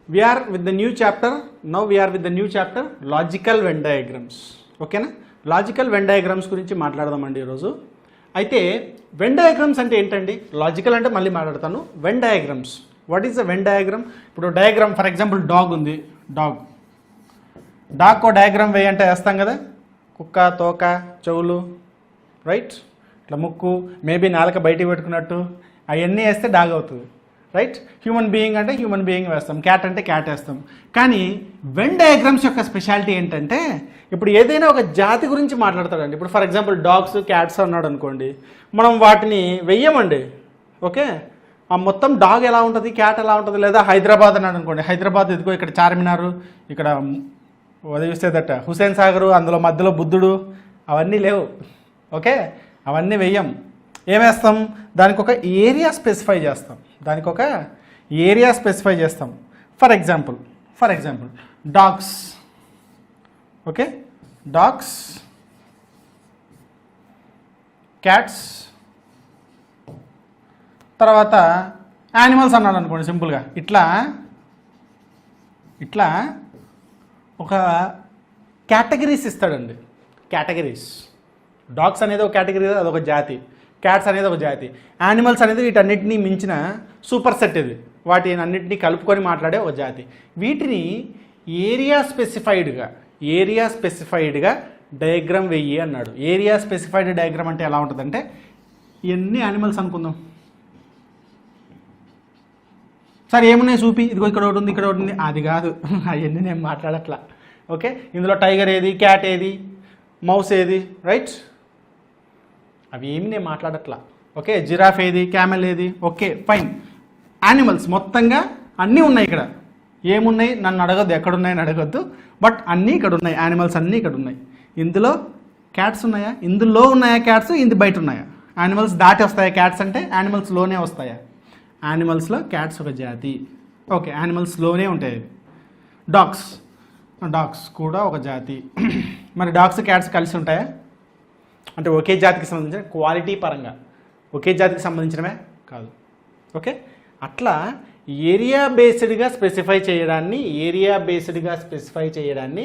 We are with the new chapter. Now we are with the new chapter logical Venn diagrams. ఓకేనా, logical Venn diagrams గురించి మాట్లాడదామండి ఈరోజు. అయితే Venn diagrams అంటే ఏంటండి? లాజికల్ అంటే మళ్ళీ మాట్లాడతాను. Venn diagrams, what is the Venn diagram? ఇప్పుడు డయాగ్రామ్ ఫర్ ఎగ్జాంపుల్ డాగ్ ఉంది. డాగ్కో డయాగ్రామ్ వేయంటే వేస్తాం కదా, కుక్క, తోక, చెవులు, రైట్, ఇట్లా ముక్కు, మేబీ నాలుక బయటికి పెట్టుకున్నట్టు అవన్నీ వేస్తే డాగ్ అవుతుంది, రైట్. హ్యూమన్ బీయింగ్ అంటే హ్యూమన్ బీయింగ్ వేస్తాం, క్యాట్ అంటే క్యాట్ వేస్తాం. కానీ వెన్ డయాగ్రామ్స్ యొక్క స్పెషాలిటీ ఏంటంటే, ఇప్పుడు ఏదైనా ఒక జాతి గురించి మాట్లాడతాడండి. ఇప్పుడు ఫర్ ఎగ్జాంపుల్ డాగ్స్, క్యాట్స్ అన్నాడు అనుకోండి, మనం వాటిని వెయ్యమండి. ఓకే, ఆ మొత్తం డాగ్ ఎలా ఉంటుంది, క్యాట్ ఎలా ఉంటుంది. లేదా హైదరాబాద్ అన్నాడు అనుకోండి, హైదరాబాద్ ఇదిగో ఇక్కడ చార్మినారు, ఇక్కడ చూసేదట హుసేన్ సాగరు, అందులో మధ్యలో బుద్ధుడు, అవన్నీ లేవు. ఓకే, అవన్నీ వెయ్యం. ఏమేస్తాం? దానికి ఒక ఏరియా స్పెసిఫై చేస్తాం. For example dogs. Okay, dogs, cats, తర్వాత యానిమల్స్ అన్నాడు అనుకోండి సింపుల్గా. ఇట్లా ఒక కేటగిరీస్ ఇస్తాడండి. కేటగిరీస్. డాగ్స్ అనేది ఒక కేటగిరీ, అదొక జాతి. క్యాట్స్ అనేది ఒక జాతి. యానిమల్స్ అనేది వీటన్నిటినీ మించిన సూపర్ సెట్ ఇది, వాటిని అన్నింటినీ కలుపుకొని మాట్లాడే ఒక జాతి. వీటిని ఏరియా స్పెసిఫైడ్గా డయాగ్రామ్ వెయ్యి అన్నాడు. ఏరియా స్పెసిఫైడ్ డయాగ్రామ్ అంటే ఎలా ఉంటుందంటే, ఇవన్నీ యానిమల్స్ అనుకుందాం. సరే ఏమున్నాయి చూపి, ఇదిగో ఇక్కడ ఒకటి ఉంది, ఇక్కడ ఒకటి ఉంది. అది కాదు, అవన్నీ నేను మాట్లాడట్లా. ఓకే, ఇందులో టైగర్ ఏది, క్యాట్ ఏది, మౌస్ ఏది, రైట్, అవి ఏమి నేను మాట్లాడట్లా. ఓకే, జిరాఫ్ ఏది, క్యామెల్ ఏది. ఓకే ఫైన్, యానిమల్స్ మొత్తంగా అన్నీ ఉన్నాయి. ఇక్కడ ఏమున్నాయి నన్ను అడగద్దు, ఎక్కడున్నాయని అడగద్దు, బట్ అన్నీ ఇక్కడ ఉన్నాయి. యానిమల్స్ అన్నీ ఇక్కడ ఉన్నాయి. ఇందులో క్యాట్స్ ఉన్నాయా? ఇందులో ఉన్నాయా క్యాట్స్? ఇంది బయట ఉన్నాయా? యానిమల్స్ దాటి వస్తాయా క్యాట్స్ అంటే? యానిమల్స్లోనే వస్తాయా? యానిమల్స్లో క్యాట్స్ ఒక జాతి. ఓకే, యానిమల్స్లోనే ఉంటాయి అవి. డాగ్స్ కూడా ఒక జాతి. మరి డాగ్స్, క్యాట్స్ కలిసి ఉంటాయా అంటే ఒకే జాతికి సంబంధించిన క్వాలిటీ పరంగా ఒకే జాతికి సంబంధించినవే కాదు. ఓకే, అట్లా ఏరియా బేస్డ్గా స్పెసిఫై చేయడాన్ని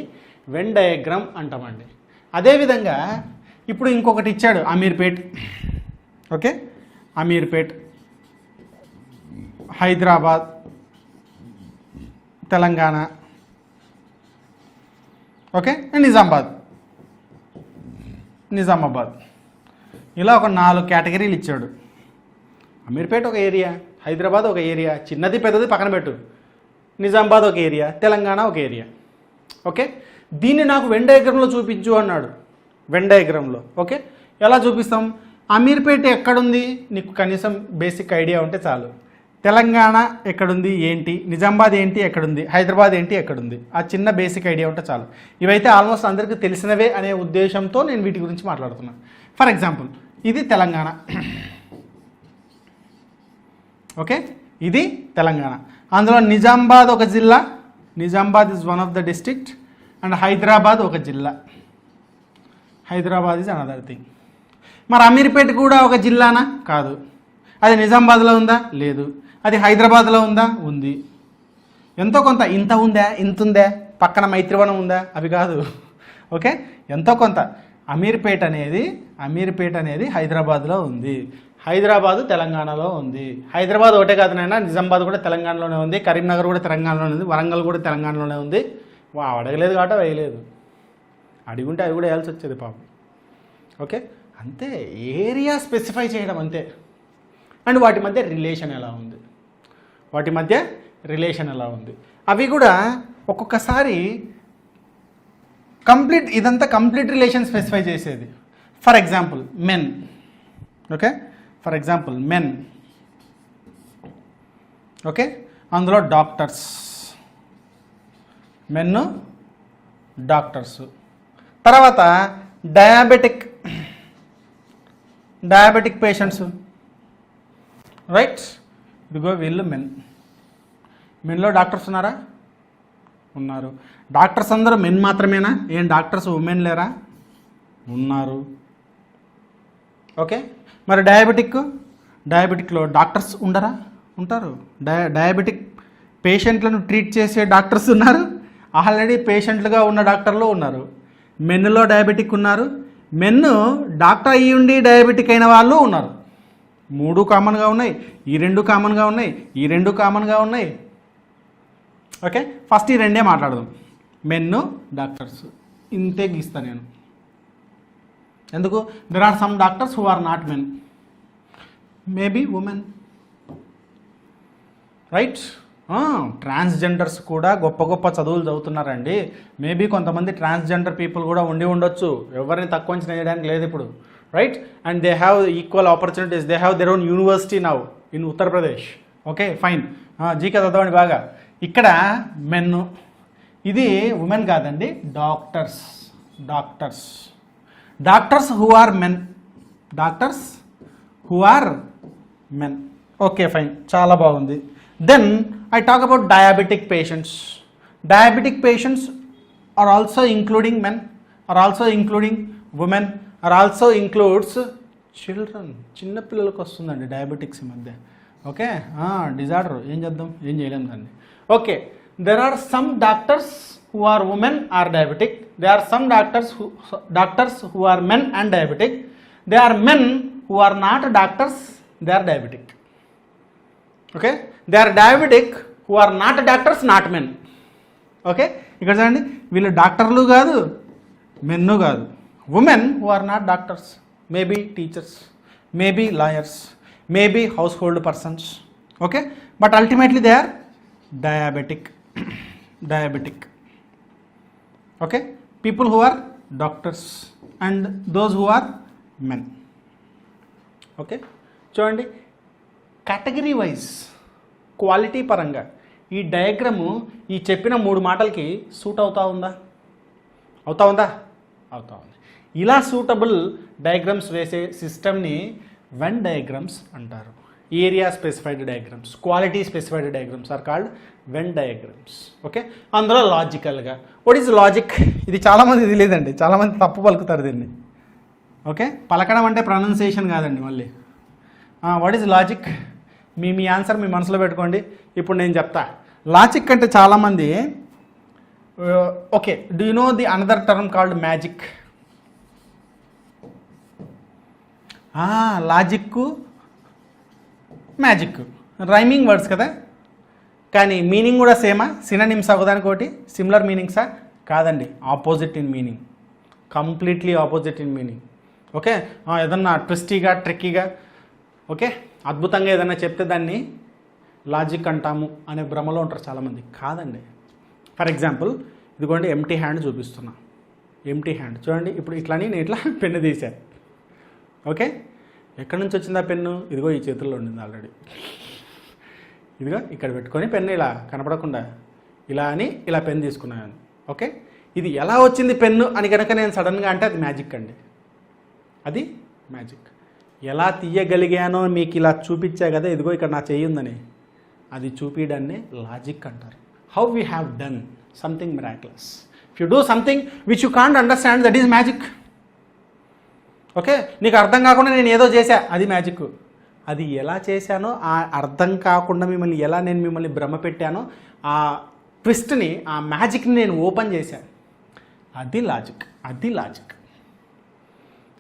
వెన్ డయాగ్రామ్ అంటామండి. అదేవిధంగా ఇప్పుడు ఇంకొకటి ఇచ్చాడు, అమీర్పేట్. ఓకే, అమీర్పేట్, హైదరాబాద్, తెలంగాణ, ఓకే, నిజామాబాద్, ఇలా ఒక 4 కేటగిరీలు ఇచ్చాడు. అమీర్పేట్ ఒక ఏరియా, హైదరాబాద్ ఒక ఏరియా, చిన్నది పెద్దది పక్కన పెట్టు, నిజామాబాద్ ఒక ఏరియా, తెలంగాణ ఒక ఏరియా. ఓకే, దీన్ని నాకు వెన్ డయాగ్రామ్లో చూపించు అన్నాడు. వెన్ డయాగ్రామ్లో ఓకే, ఎలా చూపిస్తాం? అమీర్పేట్ ఎక్కడుంది నీకు కనీసం బేసిక్ ఐడియా ఉంటే చాలు. తెలంగాణ ఎక్కడుంది ఏంటి, నిజామాబాద్ ఏంటి ఎక్కడుంది, హైదరాబాద్ ఏంటి ఎక్కడుంది, ఆ చిన్న బేసిక్ ఐడియా ఉంటే చాలు. ఇవైతే ఆల్మోస్ట్ అందరికీ తెలిసినవే అనే ఉద్దేశంతో నేను వీటి గురించి మాట్లాడుతున్నాను. ఫర్ ఎగ్జాంపుల్ ఇది తెలంగాణ. ఓకే, ఇది తెలంగాణ. అందులో నిజామాబాద్ ఒక జిల్లా, Nizamabad is one of the district, and Hyderabad ఒక జిల్లా, హైదరాబాద్ ఈజ్ అనదర్ థింగ్. మరి అమీర్పేట కూడా ఒక జిల్లానా? కాదు. అది నిజామాబాద్లో ఉందా? లేదు. అది హైదరాబాద్లో ఉందా? ఉంది. ఎంతో కొంత, ఇంత ఉందా, ఇంత ఉందా, పక్కన మైత్రివనం ఉందా? అవి కాదు. ఓకే, ఎంతో కొంత. అమీర్పేట అనేది హైదరాబాద్లో ఉంది, హైదరాబాదు తెలంగాణలో ఉంది. హైదరాబాద్ ఒకటే కాదు నాయన, నిజామాబాద్ కూడా తెలంగాణలోనే ఉంది, కరీంనగర్ కూడా తెలంగాణలోనే ఉంది, వరంగల్ కూడా తెలంగాణలోనే ఉంది. అడగలేదు కాబట్టి వేయలేదు, అడిగుంటే అవి కూడా వేయాల్సి వచ్చేది పాపం. ఓకే, అంతే, ఏరియా స్పెసిఫై చేయడం అంతే. అండ్ వాటి మధ్య రిలేషన్ ఎలా ఉంది, అవి కూడా ఒక్కొక్కసారి ఇదంతా కంప్లీట్ రిలేషన్ స్పెసిఫై చేసేది. For example men. Okay, okay, అందులో డాక్టర్స్, డాక్టర్స్. తర్వాత డయాబెటిక్ పేషెంట్స్, రైట్, ఇదిగో వీళ్ళు మెన్లో డాక్టర్స్ ఉన్నారా? ఉన్నారు. డాక్టర్స్ అందరూ మెన్ మాత్రమేనా? ఏం డాక్టర్స్ ఉమెన్ లేరా? ఉన్నారు. ఓకే, మరి డయాబెటిక్లో డాక్టర్స్ ఉండరా? ఉంటారు. డయాబెటిక్ పేషెంట్లను ట్రీట్ చేసే డాక్టర్స్ ఉన్నారు, ఆల్రెడీ పేషెంట్లుగా ఉన్న డాక్టర్లు ఉన్నారు. మెన్నులో డయాబెటిక్ ఉన్నారు, మెన్ను డాక్టర్ అయ్యి ఉండి డయాబెటిక్ అయిన వాళ్ళు ఉన్నారు. 3 కామన్గా ఉన్నాయి, ఈ 2 కామన్గా ఉన్నాయి, ఈ 2 కామన్గా ఉన్నాయి. ఓకే, ఫస్ట్ ఈ 2 మాట్లాడదాం. మెన్ను డాక్టర్స్ ఇంతే గీస్తా నేను. ఎందుకు? There are some doctors who are not men, maybe women, right? Transgenders కూడా గొప్ప గొప్ప చదువులు చదువుతున్నారండి. మేబీ కొంతమంది ట్రాన్స్జెండర్ పీపుల్ కూడా ఉండొచ్చు, ఎవరిని తక్కువ అంచనా వేయడానికి లేదు ఇప్పుడు, right? And they have equal opportunities, they have there own university now in Uttar Pradesh. Okay fine, GK చదవండి బాగా. ఇక్కడ మెన్, ఇది ఉమెన్ కాదండి, doctors. Doctors doctors who are men, doctors who are men. Okay fine, చాలా బాగుంది. Then I talk about diabetic patients. Diabetic patients are also including men, are also including women, are also includes children. చిన్న పిల్లలకు వస్తుందండి diabetics ఈ మధ్య. Okay, disorder ఏం చేద్దాం, ఏం చేయలేము దాన్ని. Okay, there are some doctors who are women are diabetic. There are some doctors who are men and diabetic. There are men who are not doctors, they are diabetic. Okay, they are diabetic who are not doctors, not men. Okay, ఇక్కడ చూడండి, వీళ్ళు డాక్టర్లు కాదు, మెన్ను కాదు. Women who are not doctors, maybe teachers, maybe lawyers, maybe house hold persons. Okay, but ultimately they are diabetic. Diabetic. Okay, people who are doctors and those who are men. Okay, చూడండి, category wise quality పరంగా ఈ diagram ఈ చెప్పిన 3 మాటలకి suit అవుతా ఉందా? అవుతా ఉందా? అవుతా ఉంది. ఇలా సూటబుల్ డయాగ్రామ్స్ వేసే సిస్టమ్ని వెన్ డయాగ్రామ్స్ అంటారు. Area specified diagrams, quality specified diagrams are called Venn diagrams. Okay, అందులో లాజికల్గా వాట్ ఈజ్ లాజిక్, ఇది చాలామంది తెలియదండి, చాలామంది తప్పు పలుకుతారు దీన్ని. ఓకే, పలకడం అంటే ప్రొనౌన్సియేషన్ కాదండి మళ్ళీ. What is logic? మీ ఆన్సర్ మీ మనసులో పెట్టుకోండి. ఇప్పుడు నేను చెప్తా. లాజిక్ అంటే చాలామంది, okay, do you know the another term called magic? Logic, magic rhyming words కదా, కానీ మీనింగ్ కూడా సేమా? సినోనిమ్స్ ఒకదానికి ఒకటి సిమిలర్ మీనింగ్సా? కాదండి, opposite in meaning, completely opposite in meaning. Okay, ఏదన్నా ట్విస్టీగా, ట్రిక్కీగా, ఓకే, అద్భుతంగా ఏదైనా చెప్తే దాన్ని లాజిక్ అంటాము అనే భ్రమలో ఉంటారు చాలామంది. కాదండి. ఫర్ ఎగ్జాంపుల్, ఇదిగోండి ఎంటీ హ్యాండ్ చూపిస్తున్నా. ఎంటీ హ్యాండ్ చూడండి. ఇప్పుడు ఇట్లాని నేను ఇట్లా పెన్ను తీశాను. ఓకే, ఎక్కడి నుంచి వచ్చింది ఆ పెన్ను? ఇదిగో ఈ చేతుల్లో ఉండింది ఆల్రెడీ. ఇదిగో ఇక్కడ పెట్టుకొని పెన్ను ఇలా కనపడకుండా ఇలా అని ఇలా పెన్ను తీసుకున్నాను. ఓకే, ఇది ఎలా వచ్చింది పెన్ను అని కనుక నేను సడన్గా అంటే అది మ్యాజిక్ అండి. అది మ్యాజిక్. ఎలా తీయగలిగానో మీకు ఇలా చూపించా కదా, ఇదిగో ఇక్కడ నా చెయ్యి ఉందని, అది చూపించడాన్ని లాజిక్ అంటారు. How we have done something miraculous. If you do something which you can't understand, that is magic. Okay, నీకు అర్థం కాకుండా నేను ఏదో చేశా, అది మ్యాజిక్. అది ఎలా చేశానో, ఆ అర్థం కాకుండా నేను మిమ్మల్ని భ్రమ పెట్టానో, ఆ ట్విస్ట్ని, ఆ మ్యాజిక్ని నేను ఓపెన్ చేశాను, అది లాజిక్. అది లాజిక్.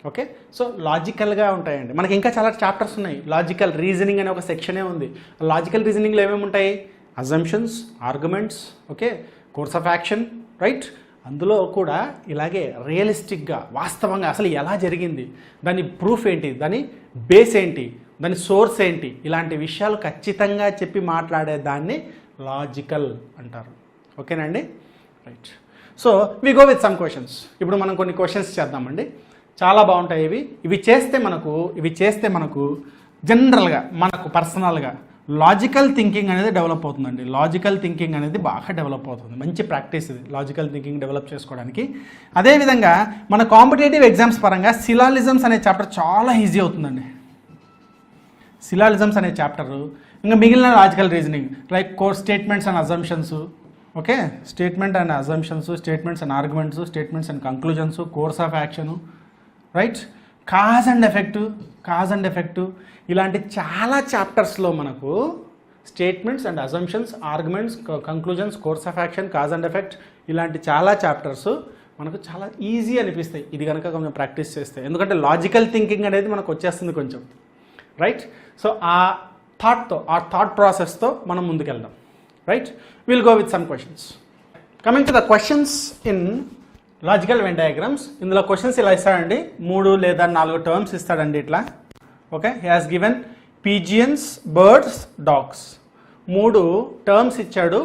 ఓకే, సో లాజికల్గా ఉంటాయండి. మనకి ఇంకా చాలా చాప్టర్స్ ఉన్నాయి. లాజికల్ రీజనింగ్ అనే ఒక సెక్షనే ఉంది. లాజికల్ రీజనింగ్లో ఏమేమి ఉంటాయి? Assumptions, arguments, okay, course of action, right? అందులో కూడా ఇలాగే రియలిస్టిక్గా, వాస్తవంగా అసలు ఎలా జరిగింది, దాని ప్రూఫ్ ఏంటి, దాని బేస్ ఏంటి, దాని సోర్స్ ఏంటి, ఇలాంటి విషయాలు ఖచ్చితంగా చెప్పి మాట్లాడే దాన్ని లాజికల్ అంటారు. ఓకేనండి, right. So we go with some questions. ఇప్పుడు మనం కొన్ని క్వశ్చన్స్ చేద్దామండి. చాలా బాగుంటాయి ఇవి చేస్తే మనకు జనరల్గా, మనకు పర్సనల్గా లాజికల్ థింకింగ్ అనేది డెవలప్ అవుతుందండి. లాజికల్ థింకింగ్ అనేది బాగా డెవలప్ అవుతుంది. మంచి ప్రాక్టీస్ ఇది, లాజికల్ థింకింగ్ డెవలప్ చేసుకోవడానికి. అదేవిధంగా మన కాంపిటేటివ్ ఎగ్జామ్స్ పరంగా సిలాలిజమ్స్ అనే చాప్టర్ చాలా ఈజీ అవుతుందండి. సిలాలిజమ్స్ అనే చాప్టరు, ఇంకా మిగిలిన logical reasoning like core statements and assumptions, okay, statement and assumptions, statements and arguments, statements and conclusions, course of action, right, cause and effect, ఇలాంటి చాలా చాప్టర్స్లో మనకు statements and assumptions, arguments, conclusions, course of action, cause and effect, ఇలాంటి చాలా chapters మనకు చాలా easy అనిపిస్తాయి ఇది కనుక కొంచెం ప్రాక్టీస్ చేస్తే. ఎందుకంటే లాజికల్ థింకింగ్ అనేది మనకు వచ్చేస్తుంది కొంచెం, రైట్? సో ఆ థాట్ ప్రాసెస్తో మనం ముందుకెళ్దాం, right? Will go with some questions. Coming to the questions in logical Venn diagrams. ఇందులో క్వశ్చన్స్ ఇలా ఇస్తాడండి, 3 లేదా 4 టర్మ్స్ ఇస్తాడండి ఇట్లా. Okay, he has given pigeons, birds, dogs. 3 terms ఇచ్చాడు,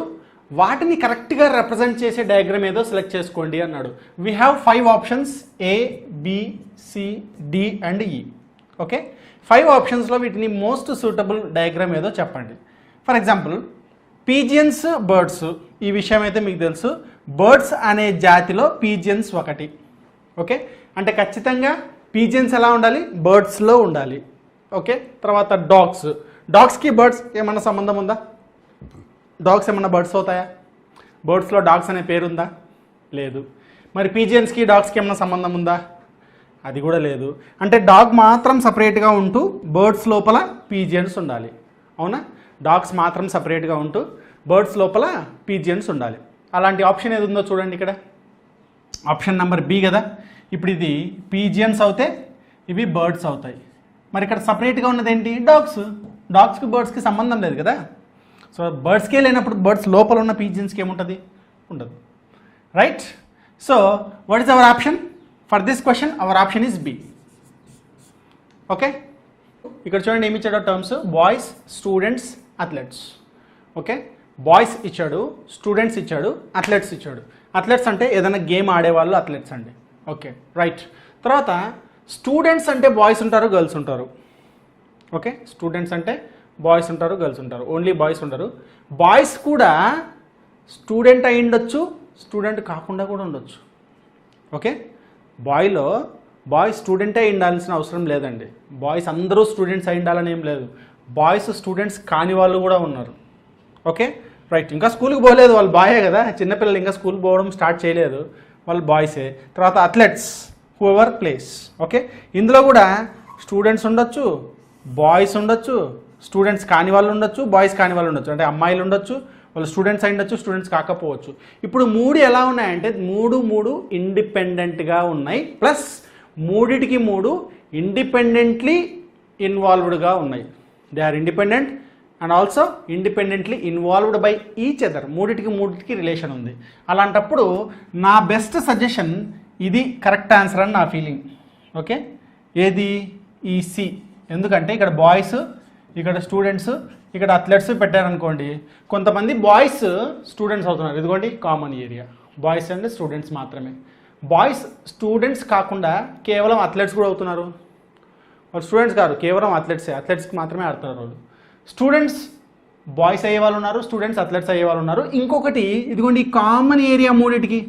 వాటిని కరెక్ట్గా రిప్రజెంట్ చేసే డయాగ్రామ్ ఏదో సెలెక్ట్ చేసుకోండి అన్నాడు. We have 5 options, A, B, C, D and E. Okay, 5 ఆప్షన్స్లో వీటిని మోస్ట్ సూటబుల్ డయాగ్రామ్ ఏదో చెప్పండి. ఫర్ ఎగ్జాంపుల్ పీజియన్స్, బర్డ్స్, ఈ విషయం అయితే మీకు తెలుసు. బర్డ్స్ అనే జాతిలో పీజియన్స్ ఒకటి. ఓకే, అంటే ఖచ్చితంగా పీజియన్స్ ఎలా ఉండాలి? బర్డ్స్లో ఉండాలి. ఓకే, తర్వాత డాగ్స్కి బర్డ్స్ ఏమన్నా సంబంధం ఉందా? డాగ్స్ ఏమన్నా బర్డ్స్ అవుతాయా? బర్డ్స్లో డాగ్స్ అనే పేరు ఉందా? లేదు. మరి పీజియన్స్కి డాగ్స్కి ఏమన్నా సంబంధం ఉందా? అది కూడా లేదు. అంటే డాగ్ మాత్రం సపరేట్గా ఉంటూ బర్డ్స్ లోపల పీజియన్స్ ఉండాలి, అవునా? డాగ్స్ మాత్రం సపరేట్గా ఉంటూ బర్డ్స్ లోపల పీజియన్స్ ఉండాలి. అలాంటి ఆప్షన్ ఏది ఉందో చూడండి ఇక్కడ. ఆప్షన్ నెంబర్ B కదా. ఇప్పుడు ఇది పీజియన్స్ అవుతే ఇవి బర్డ్స్ అవుతాయి. మరి ఇక్కడ సపరేట్గా ఉన్నది ఏంటి? డాగ్స్కి బర్డ్స్కి సంబంధం లేదు కదా. సో బర్డ్స్కే లేనప్పుడు బర్డ్స్ లోపల ఉన్న పీజియన్స్కి ఏముంటుంది? ఉండదు, right? So what is our option for this question? Our option is B. Okay, ఇక్కడ చూడండి ఏమి ఇచ్చాడో terms: boys, students, athletes. Okay, boys ఇచ్చాడు, స్టూడెంట్స్ ఇచ్చాడు, అథ్లెట్స్ ఇచ్చాడు. అథ్లెట్స్ అంటే ఏదైనా గేమ్ ఆడేవాళ్ళు అథ్లెట్స్ అండి. Okay, right. తర్వాత స్టూడెంట్స్ అంటే బాయ్స్ ఉంటారు, గర్ల్స్ ఉంటారు. ఓకే, స్టూడెంట్స్ అంటే బాయ్స్ ఉంటారు, గర్ల్స్ ఉంటారు, ఓన్లీ బాయ్స్ ఉంటారు. బాయ్స్ కూడా స్టూడెంట్ అయి ఉండొచ్చు, స్టూడెంట్ కాకుండా కూడా ఉండొచ్చు. ఓకే, బాయ్స్ స్టూడెంటే అయి ఉండాల్సిన అవసరం లేదండి. బాయ్స్ అందరూ స్టూడెంట్స్ అయి ఉండాలని ఏం లేదు. బాయ్స్ స్టూడెంట్స్ కాని వాళ్ళు కూడా ఉన్నారు. Okay, right. ఇంకా స్కూల్కి పోలేదు, వాళ్ళు బాయే కదా, చిన్నపిల్లలు ఇంకా స్కూల్ పోవడం స్టార్ట్ చేయలేదు, వాళ్ళు బాయ్సే. తర్వాత అథ్లెట్స్, హూఎవర్ ప్లేస్. ఓకే, ఇందులో కూడా స్టూడెంట్స్ ఉండొచ్చు, బాయ్స్ ఉండొచ్చు, స్టూడెంట్స్ కాని వాళ్ళు ఉండొచ్చు, బాయ్స్ కాని వాళ్ళు ఉండొచ్చు. అంటే అమ్మాయిలు ఉండొచ్చు, వాళ్ళు స్టూడెంట్స్ అయి ఉండొచ్చు, స్టూడెంట్స్ కాకపోవచ్చు. ఇప్పుడు 3 ఎలా ఉన్నాయంటే 3 ఇండిపెండెంట్గా ఉన్నాయి, ప్లస్ 3 ఇండిపెండెంట్లీ ఇన్వాల్వ్డ్గా ఉన్నాయి. They are independent and also independently involved by each other. 3 relation ఉంది. అలాంటప్పుడు నా బెస్ట్ సజెషన్ ఇది కరెక్ట్ ఆన్సర్ అని నా ఫీలింగ్. ఓకే, ఏది? ఈ C. ఎందుకంటే ఇక్కడ బాయ్స్, ఇక్కడ స్టూడెంట్స్, ఇక్కడ అథ్లెట్స్ పెట్టారనుకోండి, కొంతమంది బాయ్స్ స్టూడెంట్స్ అవుతున్నారు. ఇదిగోండి common area, boys and students మాత్రమే. బాయ్స్ స్టూడెంట్స్ కాకుండా కేవలం అథ్లెట్స్ కూడా అవుతున్నారు. వాళ్ళు స్టూడెంట్స్ కాదు, కేవలం అథ్లెట్స్కి మాత్రమే ఆడుతున్నారు వాళ్ళు. స్టూడెంట్స్ బాయ్స్ అయ్యే వాళ్ళు ఉన్నారు, స్టూడెంట్స్ అథ్లెట్స్ అయ్యే వాళ్ళు ఉన్నారు. ఇంకొకటి ఇదిగోండి కామన్ ఏరియా 3టికి.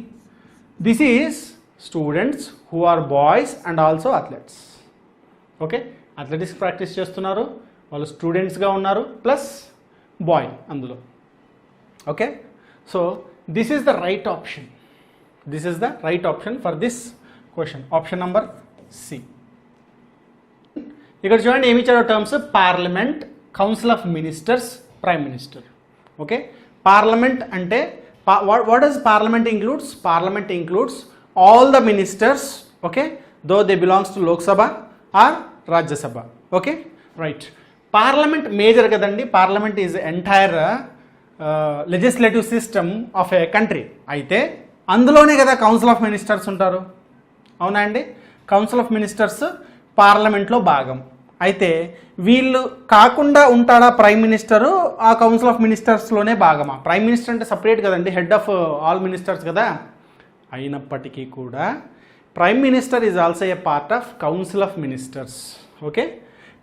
This is students who are boys and also athletes. Okay, athletics practice చేస్తున్నారు, వాళ్ళు స్టూడెంట్స్గా ఉన్నారు, ప్లస్ బాయ్ అందులో. Okay, so this is the right option. This is the right option for this question. Option number C. ఇక్కడ చూడండి ఏమి ఇచ్చారో terms: parliament, council of ministers, prime minister. Okay, parliament అంటే what does parliament includes? Parliament includes all the ministers. Okay, though they belongs to Lok Sabha or Rajya Sabha. Okay, right. Parliament major కదండి. Parliament is entire legislative system of a country. అయితే అందులోనే కదా council of ministers ఉంటారు, అవునా అండి? Council of ministers పార్లమెంట్లో భాగం. అయితే వీళ్ళు కాకుండా ఉంటాడా ప్రైమ్ మినిస్టరు ఆ కౌన్సిల్ ఆఫ్ మినిస్టర్స్లోనే భాగమా? ప్రైమ్ మినిస్టర్ అంటే సపరేట్ కదండి, హెడ్ ఆఫ్ ఆల్ మినిస్టర్స్ కదా. అయినప్పటికీ కూడా prime minister is also a part of council of ministers. Okay,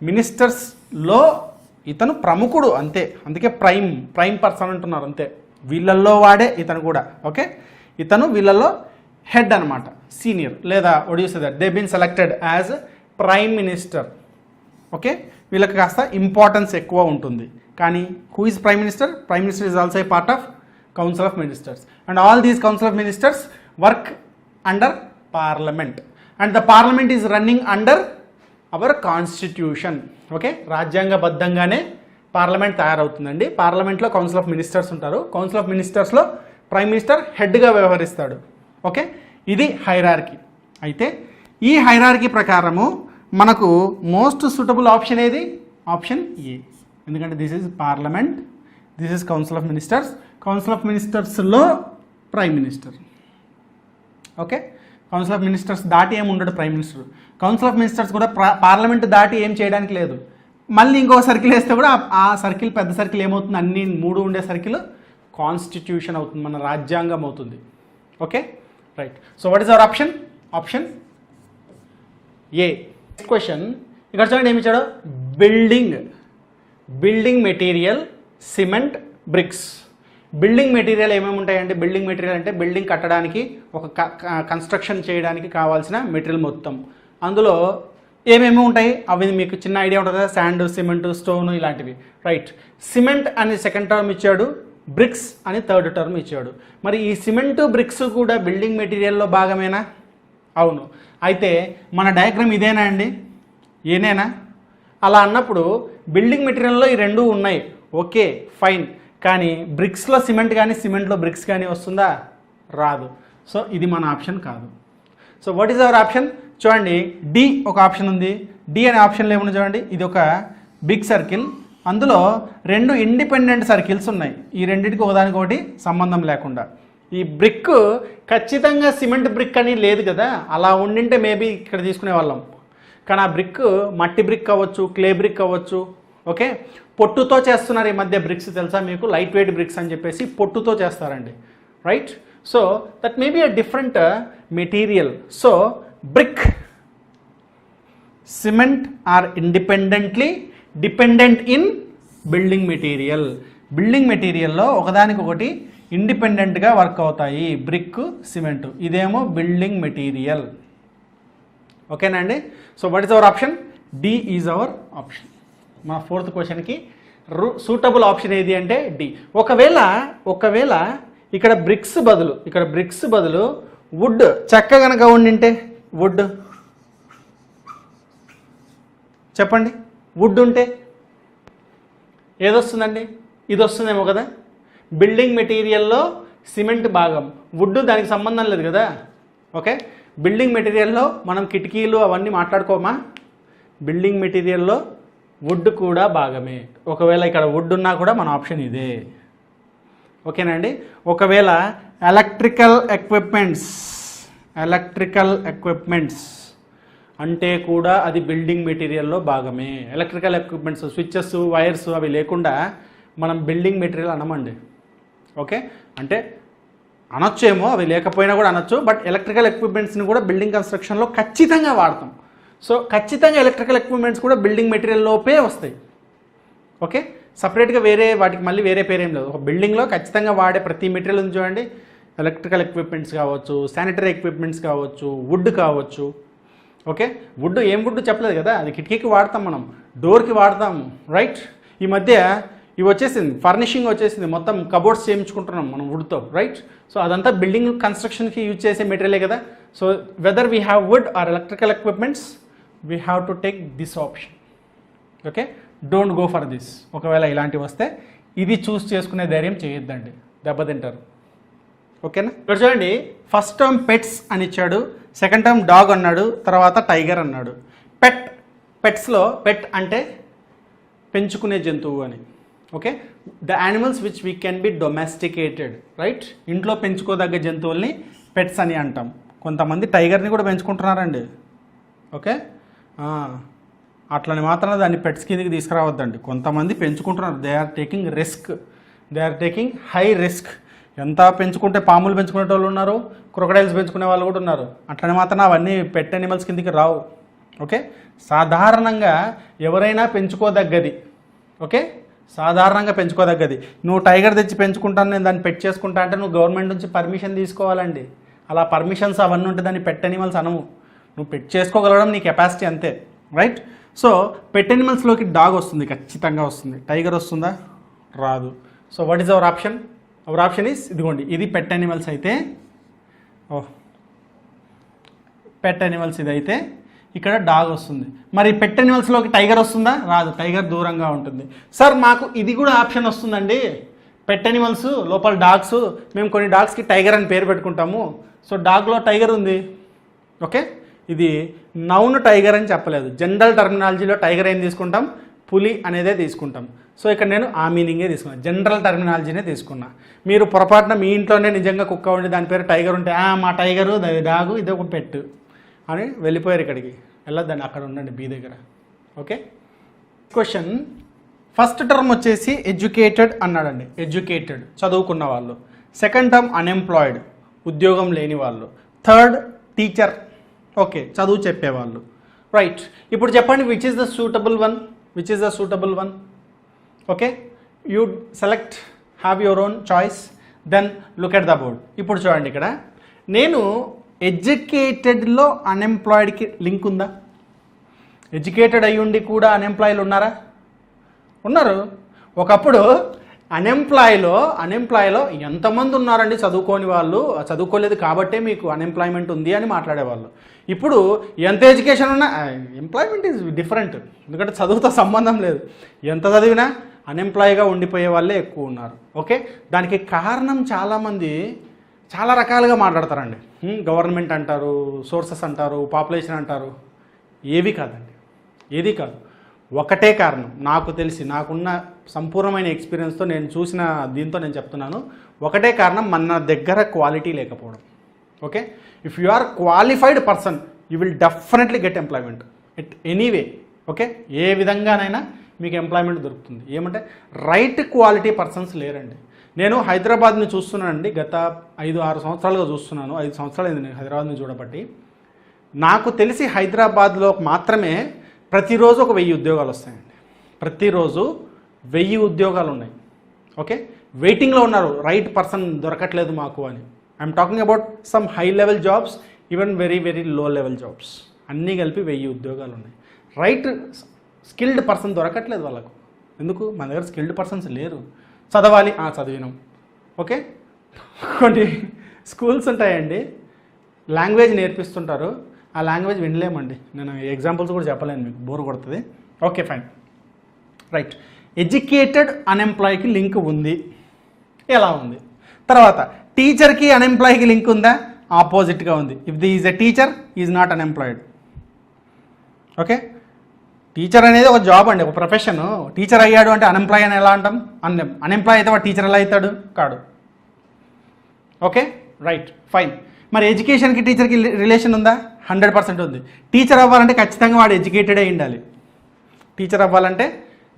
మినిస్టర్స్లో ఇతను ప్రముఖుడు అంతే, అందుకే ప్రైమ్ పర్సన్ అంటున్నారు అంతే. వీళ్ళల్లో వాడే ఇతను కూడా. ఓకే, ఇతను వీళ్ళల్లో హెడ్ అనమాట, సీనియర్, లేదా ఒడియూస్ that they been selected as prime minister. Okay, వీళ్ళకి కాస్త ఇంపార్టెన్స్ ఎక్కువ ఉంటుంది. కానీ who is prime minister? Prime minister is also a part of council of ministers and all these council of ministers work under parliament and the parliament is running under our constitution. Okay, రాజ్యాంగబద్ధంగానే parliament తయారవుతుందండి. పార్లమెంట్లో council of ministers ఉంటారు. Council of మినిస్టర్స్లో prime minister హెడ్గా వ్యవహరిస్తాడు. Okay, ఇది hierarchy. అయితే ఈ హైరార్కీ ప్రకారము మనకు మోస్ట్ సూటబుల్ ఆప్షన్ ఏది? Option A. ఎందుకంటే this is parliament, this is council of ministers. Council of మినిస్టర్స్లో prime minister. Okay, council of ministers దాటి ఏమి ఉండడు prime minister. Council of ministers కూడా పార్లమెంట్ దాటి ఏం చేయడానికి లేదు. మళ్ళీ ఇంకో సర్కిల్ వేస్తే కూడా ఆ సర్కిల్ పెద్ద సర్కిల్ ఏమవుతుంది? అన్ని 3 ఉండే సర్కిల్ కాన్స్టిట్యూషన్ అవుతుంది, మన రాజ్యాంగం అవుతుంది. Okay, right. So what is our option? Option A. Next question ఇక్కడ చూడండి ఏమి ఇచ్చాడో. Building material, cement, bricks. Building material ఏమేమి ఉంటాయండి? బిల్డింగ్ మెటీరియల్ అంటే బిల్డింగ్ కట్టడానికి, ఒక కన్స్ట్రక్షన్ చేయడానికి కావాల్సిన మెటీరియల్ మొత్తం. అందులో ఏమేమి ఉంటాయి అవి మీకు చిన్న ఐడియా ఉంటుంది కదా, శాండ్, సిమెంట్, స్టోన్ ఇలాంటివి. రైట్. సిమెంట్ అని సెకండ్ టర్మ్ ఇచ్చాడు, బ్రిక్స్ అని థర్డ్ టర్మ్ ఇచ్చాడు. మరి ఈ సిమెంట్, బ్రిక్స్ కూడా బిల్డింగ్ మెటీరియల్లో భాగమేనా? అవును. అయితే మన డయాగ్రామ్ ఇదేనా అండి? ఏనేనా? అలా అన్నప్పుడు బిల్డింగ్ మెటీరియల్లో ఈ రెండు ఉన్నాయి, ఓకే ఫైన్. కానీ బ్రిక్స్లో సిమెంట్ కానీ సిమెంట్లో బ్రిక్స్ కానీ వస్తుందా? రాదు. సో ఇది మన ఆప్షన్ కాదు. So what is our option? చూడండి, డి ఒక ఆప్షన్ ఉంది. డి అనే ఆప్షన్లో ఏముంది చూడండి. ఇది ఒక బిగ్ సర్కిల్, అందులో 2 ఇండిపెండెంట్ సర్కిల్స్ ఉన్నాయి. ఈ రెండింటికి ఒకదానికొకటి సంబంధం లేకుండా. ఈ బ్రిక్ ఖచ్చితంగా సిమెంట్ బ్రిక్ అని లేదు కదా, అలా ఉండింటే మేబీ ఇక్కడ తీసుకునే వాళ్ళం. కానీ ఆ బ్రిక్ మట్టి బ్రిక్ అవ్వచ్చు, క్లే బ్రిక్ అవ్వచ్చు. ఓకే, పొట్టుతో చేస్తున్నారు ఈ మధ్య బ్రిక్స్, తెలుసా మీకు? లైట్ వెయిట్ బ్రిక్స్ అని చెప్పేసి పొట్టుతో చేస్తారండి. Right. So that may be a different material. So brick, cement are independently dependent in building material. Building మెటీరియల్లో ఒకదానికొకటి ఇండిపెండెంట్గా వర్క్ అవుతాయి, బ్రిక్, సిమెంట్. ఇదేమో బిల్డింగ్ మెటీరియల్. ఓకేనా అండి? So what is our option? D is our option. మా 4th క్వశ్చన్కి suitable option ఏది అంటే డి. ఒకవేళ ఇక్కడ బ్రిక్స్ బదులు వుడ్, చెక్క కనుక ఉండింటే, వుడ్ చెప్పండి, వుడ్ ఉంటే ఏదొస్తుందండి? ఇది వస్తుందేమో కదా. బిల్డింగ్ మెటీరియల్లో సిమెంట్ భాగం, వుడ్ దానికి సంబంధం లేదు కదా. ఓకే, బిల్డింగ్ మెటీరియల్లో మనం కిటికీలు అవన్నీ మాట్లాడుకోమా? బిల్డింగ్ మెటీరియల్లో వుడ్ కూడా భాగమే. ఒకవేళ ఇక్కడ వుడ్ ఉన్నా కూడా మన ఆప్షన్ ఇదే. ఓకేనా అండి? ఒకవేళ ఎలక్ట్రికల్ ఎక్విప్మెంట్స్ అంటే కూడా అది బిల్డింగ్ మెటీరియల్లో భాగమే. ఎలక్ట్రికల్ ఎక్విప్మెంట్స్, స్విచ్చెస్, వైర్స్ అవి లేకుండా మనం బిల్డింగ్ మెటీరియల్ అనమండి. ఓకే, అంటే అనొచ్చేమో, అవి లేకపోయినా కూడా అనొచ్చు. బట్ ఎలక్ట్రికల్ ఎక్విప్మెంట్స్ని కూడా బిల్డింగ్ కన్స్ట్రక్షన్లో ఖచ్చితంగా వాడతాం. సో ఖచ్చితంగా ఎలక్ట్రికల్ ఎక్విప్మెంట్స్ కూడా బిల్డింగ్ మెటీరియల్లోపే వస్తాయి. ఓకే, సపరేట్గా వాటికి మళ్ళీ వేరే పేరేం లేదు. ఒక బిల్డింగ్లో ఖచ్చితంగా వాడే ప్రతి మెటీరియల్ ఉంది చూడండి. ఎలక్ట్రికల్ ఎక్విప్మెంట్స్ కావచ్చు, శానిటరీ ఎక్విప్మెంట్స్ కావచ్చు, వుడ్ కావచ్చు. ఓకే, వుడ్ ఏం వుడ్ చెప్పలేదు కదా, అది కిటికీకి వాడతాం, మనం డోర్కి వాడతాం. రైట్. ఈ మధ్య ఇవి వచ్చేసింది, ఫర్నిషింగ్ వచ్చేసింది, మొత్తం కబోర్డ్స్ చేయించుకుంటున్నాం మనం వుడ్తో. రైట్. సో అదంతా బిల్డింగ్ కన్స్ట్రక్షన్కి యూజ్ చేసే మెటీరియలే కదా. So whether we have wood or electrical equipments, we have to take this option. Okay, don't go for this. ఒకవేళ ఇలాంటివి వస్తే ఇది చూస్ చేసుకునే ధైర్యం చేయొద్దండి, దెబ్బతింటారు. ఓకేనా? ఇక్కడ చూడండి, ఫస్ట్ టర్మ్ పెట్స్ అని ఇచ్చాడు, సెకండ్ టర్మ్ డాగ్ అన్నాడు, తర్వాత టైగర్ అన్నాడు. పెట్స్లో పెట్ అంటే పెంచుకునే జంతువు అని. Okay, the animals which we can be domesticated. Right. ఇంట్లో పెంచుకోదగ్గ జంతువుల్ని పెట్స్ అని అంటాం. కొంతమంది టైగర్ని కూడా పెంచుకుంటున్నారండి. ఓకే, అట్లని మాత్రం దాన్ని పెట్స్ కిందకి తీసుకురావద్దండి. కొంతమంది పెంచుకుంటున్నారు, they are taking high risk. ఎంత పెంచుకుంటే, పాములు పెంచుకునే వాళ్ళు ఉన్నారు, క్రొకడైల్స్ పెంచుకునే వాళ్ళు కూడా ఉన్నారు. అట్లని మాత్రం అవన్నీ పెట్ యానిమల్స్ కిందకి రావు. ఓకే, సాధారణంగా ఎవరైనా పెంచుకోదగ్గది. ఓకే, సాధారణంగా పెంచుకోదగ్గది. నువ్వు టైగర్ తెచ్చి పెంచుకుంటాను, నేను దాన్ని పెట్ చేసుకుంటా అంటే నువ్వు గవర్నమెంట్ నుంచి పర్మిషన్ తీసుకోవాలండి. అలా పర్మిషన్స్ అవన్నీ ఉంటే దాన్ని పెట్ యానిమల్స్ అనము. నువ్వు పెట్ చేసుకోగలగడం నీ కెపాసిటీ అంతే. రైట్. సో పెట్ యానిమల్స్లోకి డాగ్ వస్తుంది, ఖచ్చితంగా వస్తుంది. టైగర్ వస్తుందా? రాదు. So what is our option? Our option is ఇదిగోండి, ఇది పెట్ యానిమల్స్ అయితే, పెట్ యానిమల్స్ ఇదైతే ఇక్కడ డాగ్ వస్తుంది. మరి పెట్ అనిమల్స్లోకి టైగర్ వస్తుందా? రాదు, టైగర్ దూరంగా ఉంటుంది. సార్ మాకు ఇది కూడా ఆప్షన్ వస్తుందండి, పెట్ అనిమల్స్ లోపల డాగ్స్, మేము కొన్ని డాగ్స్కి టైగర్ అని పేరు పెట్టుకుంటాము, సో డాగ్లో టైగర్ ఉంది. ఓకే, ఇది నౌన్ టైగర్ అని చెప్పలేదు. జనరల్ టర్మినాలజీలో టైగర్ ఏం తీసుకుంటాం? పులి అనేదే తీసుకుంటాం. సో ఇక్కడ నేను ఆ మీనింగే తీసుకున్నాను, జనరల్ టర్మినాలజీనే తీసుకున్నా. మీరు పొరపాటున మీ ఇంట్లోనే నిజంగా కుక్క ఉండి దాని పేరు టైగర్ ఉంటే మా టైగరు డాగు ఇది ఒక పెట్ అని వెళ్ళిపోయారు. ఇక్కడికి వెళ్ళొద్దండి, అక్కడ ఉండండి బీ దగ్గర. ఓకే, క్వశ్చన్ ఫస్ట్ టర్మ్ వచ్చేసి ఎడ్యుకేటెడ్ అన్నాడండి, ఎడ్యుకేటెడ్ చదువుకున్న వాళ్ళు. సెకండ్ టర్మ్ అన్ఎంప్లాయిడ్ ఉద్యోగం లేని వాళ్ళు. థర్డ్ టీచర్, ఓకే చదువు చెప్పేవాళ్ళు. రైట్, ఇప్పుడు చెప్పండి which is the suitable one, which is the suitable one. Okay, you select, have your own choice, then look at the board. ఇప్పుడు చూడండి, ఇక్కడ నేను ఎడ్యుకేటెడ్లో అన్ఎంప్లాయిడ్కి లింక్ ఉందా? ఎడ్యుకేటెడ్ అయ్యుండి కూడా అన్ఎంప్లాయిలు ఉన్నారా? ఉన్నారు. ఒకప్పుడు అన్ఎంప్లాయ్లో ఎంతమంది ఉన్నారండి చదువుకోని వాళ్ళు, చదువుకోలేదు కాబట్టే మీకు అన్ఎంప్లాయ్మెంట్ ఉంది అని మాట్లాడేవాళ్ళు. ఇప్పుడు ఎంత ఎడ్యుకేషన్ ఉన్నా ఎంప్లాయ్మెంట్ ఈజ్ డిఫరెంట్, ఎందుకంటే చదువుతో సంబంధం లేదు. ఎంత చదివినా అన్ఎంప్లాయ్గా ఉండిపోయే వాళ్ళే ఎక్కువ ఉన్నారు. ఓకే, దానికి కారణం చాలామంది చాలా రకాలుగా మాట్లాడతారండి. గవర్నమెంట్ అంటారు, సోర్సెస్ అంటారు, పాపులేషన్ అంటారు. ఏవి కాదండి, ఏది కాదు. ఒకటే కారణం, నాకు తెలిసి నాకున్న సంపూర్ణమైన ఎక్స్పీరియన్స్తో నేను చూసిన దీంతో నేను చెప్తున్నాను. ఒకటే కారణం, మన దగ్గర క్వాలిటీ లేకపోవడం. Okay, if you are qualified person you will definitely get employment at anyway. Okay, ఏ విధంగానైనా మీకు ఎంప్లాయ్మెంట్ దొరుకుతుంది. ఏమంటే రైట్ క్వాలిటీ పర్సన్స్ లేరండి. నేను హైదరాబాద్ని చూస్తున్నానండి, గత 5-6 సంవత్సరాలుగా చూస్తున్నాను. 5 సంవత్సరాలు అయింది నేను హైదరాబాద్ని చూడబట్టి. నాకు తెలిసి హైదరాబాద్లో మాత్రమే ప్రతిరోజు ఒక 1000 ఉద్యోగాలు వస్తాయండి. ప్రతిరోజు 1000 ఉద్యోగాలు ఉన్నాయి. ఓకే, వెయిటింగ్లో ఉన్నారు, రైట్ పర్సన్ దొరకట్లేదు మాకు అని. I'm talking about some high level jobs, even very very low level jobs, అన్నీ కలిపి 1000 ఉద్యోగాలు ఉన్నాయి. రైట్ స్కిల్డ్ పర్సన్ దొరకట్లేదు వాళ్ళకు. ఎందుకు? మన దగ్గర స్కిల్డ్ పర్సన్స్ లేరు. చదవాలి, చదివినాం. ఓకే, కొన్ని స్కూల్స్ ఉంటాయండి, లాంగ్వేజ్ నేర్పిస్తుంటారు, ఆ లాంగ్వేజ్ వినలేమండి. నేను ఎగ్జాంపుల్స్ కూడా చెప్పలేను, మీకు బోర్ కొడుతుంది. Okay fine, right. ఎడ్యుకేటెడ్ అన్ఎంప్లాయ్కి లింక్ ఉంది, ఎలా ఉంది? తర్వాత టీచర్కి అన్ఎంప్లాయ్కి లింక్ ఉందా? ఆపోజిట్గా ఉంది. If the is a teacher is not unemployed. Okay, teacher అనేది ఒక జాబ్ అండి, ఒక ప్రొఫెషన్. టీచర్ అయ్యాడు అంటే అన్ఎంప్లాయ్ అని ఎలా అంటాం? అన్ఎంప్లాయ్ అయితే వాడు టీచర్ ఎలా అవుతాడు? కాడు. Okay right fine. మరి ఎడ్యుకేషన్కి టీచర్కి రిలేషన్ ఉందా? 100% ఉంది. టీచర్ అవ్వాలంటే ఖచ్చితంగా వాడు ఎడ్యుకేటెడ్ అయి ఉండాలి. టీచర్ అవ్వాలంటే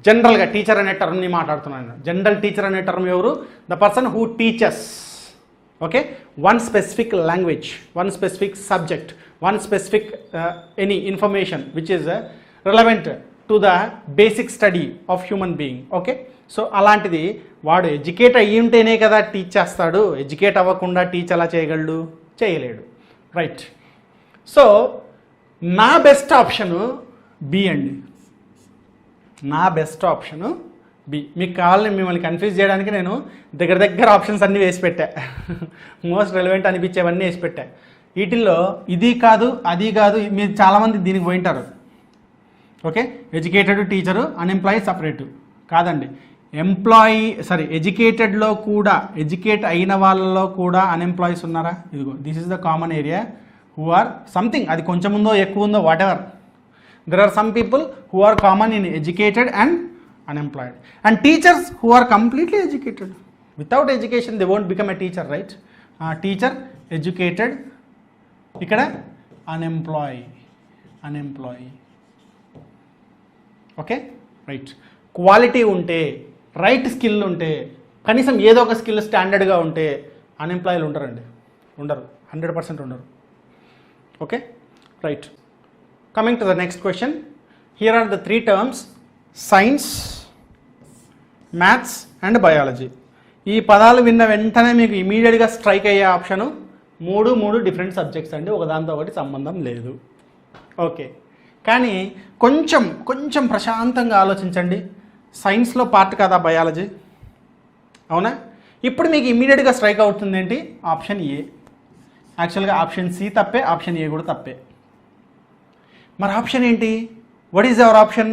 జనరల్గా టీచర్ అనే టర్మ్ని మాట్లాడుతున్నాను. జనరల్ టీచర్ అనే టర్మ్ ఎవరు? The person who teachers. Okay, one specific language, one specific subject, one specific any information which is relevant to the basic study of human being. Okay, so అలాంటిది వాడు educate అయ్యి ఉంటేనే కదా teach చేస్తాడు. Educate అవ్వకుండా teach ఎలా చేయగలడు? చేయలేడు. రైట్, సో నా బెస్ట్ ఆప్షను బి అండి. నా బెస్ట్ ఆప్షను బి. మీకు కావాలని మిమ్మల్ని కన్ఫ్యూజ్ చేయడానికి నేను దగ్గర ఆప్షన్స్ అన్నీ వేసి పెట్టా. మోస్ట్ రెలవెంట్ అనిపించేవన్నీ వేసి పెట్టా. వీటిల్లో ఇది కాదు అది కాదు, మీరు చాలామంది దీనికి పోయింటారు. Okay, educated teacher, unemployee separate కాదండి. ఎడ్యుకేటెడ్లో కూడా, ఎడ్యుకేట్ అయిన వాళ్ళలో కూడా అన్ఎంప్లాయీస్ ఉన్నారా? ఇదిగో this is the common area who are something, అది కొంచెం ఉందో ఎక్కువ ఉందో whatever, there are some people who are common in educated and unemployed. And teachers who are completely educated. Without education they won't become a teacher, right? Teacher, educated, ఇక్కడ unemployee. Okay right. Quality ఉంటే, right skill ఉంటే, కనీసం ఏదో ఒక skill స్టాండర్డ్గా ఉంటే అన్ఎంప్లాయీలు ఉండరండి. ఉండరు, 100% ఉండరు. Okay right. Coming to the next question. Here are the 3 terms: science, maths and biology. ఈ పదాలు విన్న వెంటనే మీకు ఇమీడియట్గా స్ట్రైక్ అయ్యే ఆప్షను మూడు డిఫరెంట్ సబ్జెక్ట్స్ అండి, ఒకదాంతో ఒకటి సంబంధం లేదు. ఓకే, కానీ కొంచెం ప్రశాంతంగా ఆలోచించండి. సైన్స్లో పార్ట్ కదా బయాలజీ, అవునా? ఇప్పుడు మీకు ఇమ్మీడియట్గా స్ట్రైక్ అవుతుంది ఏంటి? Option A. యాక్చువల్గా ఆప్షన్ సి తప్పే, ఆప్షన్ ఏ కూడా తప్పే. మరి ఆప్షన్ ఏంటి? What is our option?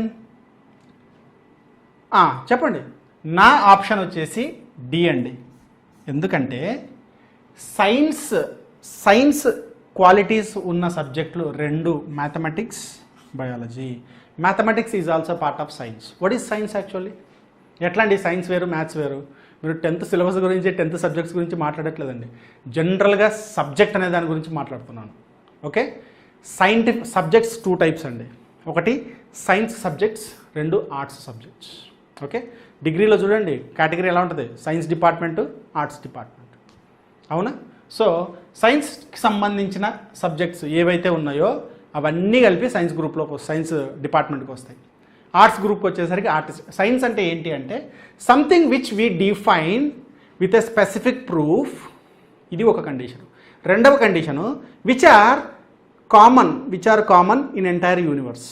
చెప్పండి. నా ఆప్షన్ వచ్చేసి డి అండి. ఎందుకంటే సైన్స్ క్వాలిటీస్ ఉన్న సబ్జెక్టులు రెండు, mathematics, biology. Mathematics is also part of science. What is science actually? ఎట్లా అండి సైన్స్ వేరు మ్యాథ్స్ వేరు? మీరు 10th సిలబస్ గురించి 10th సబ్జెక్ట్స్ గురించి మాట్లాడట్లేదండి. జనరల్గా సబ్జెక్ట్ అనే దాని గురించి మాట్లాడుతున్నాను. ఓకే, సైంటిఫిక్ సబ్జెక్ట్స్ 2 టైప్స్ అండి. ఒకటి science subjects, 2 arts subjects. Okay, డిగ్రీలో చూడండి కేటగిరీ ఎలా ఉంటుంది, సైన్స్ డిపార్ట్మెంటు, ఆర్ట్స్ డిపార్ట్మెంట్. అవునా? సో సైన్స్కి సంబంధించిన సబ్జెక్ట్స్ ఏవైతే ఉన్నాయో అవన్నీ కలిపి సైన్స్ గ్రూప్లోకి సైన్స్ డిపార్ట్మెంట్కి వస్తాయి. ఆర్ట్స్ గ్రూప్కి వచ్చేసరికి ఆర్ట్స్. సైన్స్ అంటే ఏంటి అంటే something which we define with a specific proof. ఇది ఒక కండిషన్. రెండవ condition which are common in entire universe.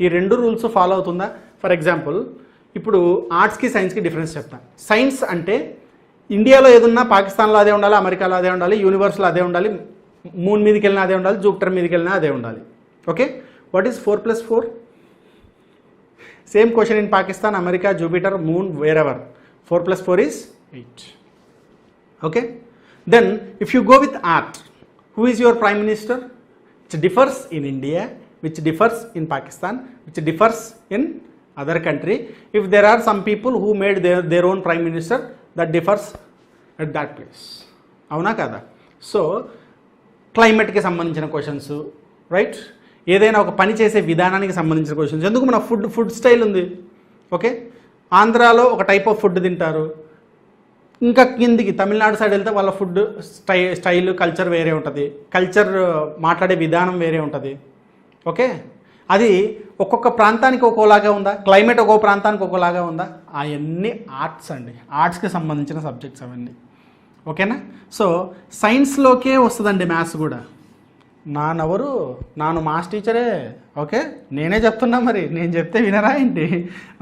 ఈ 2 రూల్స్ ఫాలో అవుతుందా? ఫర్ ఎగ్జాంపుల్ ఇప్పుడు ఆర్ట్స్కి సైన్స్కి డిఫరెన్స్ చెప్తాను. సైన్స్ అంటే ఇండియాలో ఏదున్నా పాకిస్తాన్లో అదే ఉండాలి, అమెరికాలో అదే ఉండాలి, యూనివర్స్లో అదే ఉండాలి, మూన్ మీదకి వెళ్ళినా అదే ఉండాలి, జూపిటర్ మీదకి వెళ్ళినా అదే ఉండాలి. Okay, what is 4 + 4? Same question in Pakistan, America, Jupiter, moon, wherever. 4 + 4 is 8. Okay, then if you go with art, who is your prime minister? Which differs in India, which differs in Pakistan, which differs in other country. If there are some people who made their own prime minister, that differs at that place. అవునా కదా? So క్లైమేట్కి సంబంధించిన questions, right? ఏదైనా ఒక పని చేసే విధానానికి సంబంధించిన questions. ఎందుకు మన ఫుడ్ స్టైల్ ఉంది. ఓకే, ఆంధ్రాలో ఒక టైప్ ఆఫ్ ఫుడ్ తింటారు, ఇంకా కిందికి తమిళనాడు సైడ్ వెళ్తే వాళ్ళ ఫుడ్ స్టైల్ కల్చర్ వేరే ఉంటుంది, కల్చర్ మాట్లాడే విధానం వేరే ఉంటుంది. ఓకే, అది ఒక్కొక్క ప్రాంతానికి ఒక్కోలాగా ఉందా? క్లైమేట్ ఒక్కో ప్రాంతానికి ఒక్కోలాగా ఉందా? అవన్నీ ఆర్ట్స్ అండి, ఆర్ట్స్కి సంబంధించిన సబ్జెక్ట్స్ అవన్నీ. ఓకేనా? సో సైన్స్లోకే వస్తుందండి మ్యాథ్స్ కూడా. నాను మాస్ టీచరే. ఓకే, నేనే చెప్తున్నా, మరి నేను చెప్తే వినరా ఏంటి?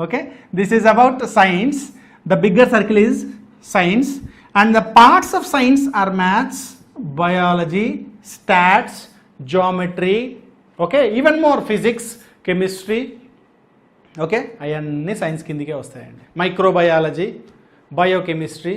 Okay, this is about science. The bigger circle is science and the parts of science are maths, biology, stats, geometry. Okay, even more physics, chemistry. Okay, అవన్నీ సైన్స్ కిందికే వస్తాయండి. Microbiology, biochemistry.